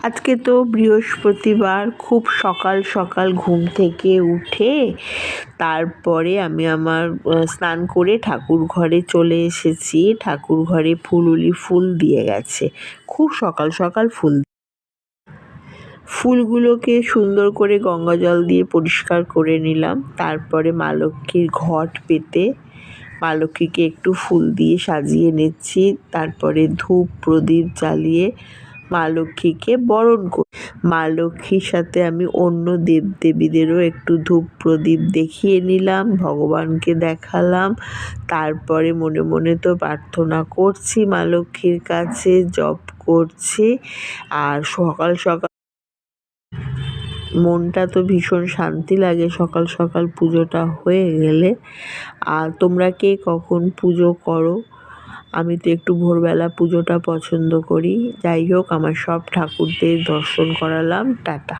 আজকে তো বৃহস্পতিবার, খুব সকাল সকাল ঘুম থেকে উঠে তারপরে আমি আমার স্নান করে ঠাকুর ঘরে চলে এসেছি। ঠাকুর ঘরে ফুল দিয়ে গেছে, খুব সকাল সকাল ফুলগুলোকে সুন্দর করে গঙ্গা জল দিয়ে পরিষ্কার করে নিলাম। তারপরে মা লক্ষ্মীর ঘট পেতে মা লক্ষ্মীকে একটু ফুল দিয়ে সাজিয়ে নিচ্ছি। তারপরে ধূপ প্রদীপ জ্বালিয়ে মা লক্ষ্মীকে বরণ করি। মা লক্ষ্মীর সাথে আমি অন্য দেবদেবীদেরও একটু ধূপ প্রদীপ দেখিয়ে নিলাম, ভগবানকে দেখালাম। তারপরে মনে মনে তো প্রার্থনা করছি মা লক্ষ্মীর কাছে, জপ করছি। আর সকাল সকাল মনটা তো ভীষণ শান্তি লাগে সকাল সকাল পুজোটা হয়ে গেলে। আর তোমরা কে কখন পুজো করো? আমি তো একটু ভোরবেলা পুজোটা পছন্দ করি। যাই হোক, আমার সব ঠাকুরদের দর্শন করালাম। টাটা।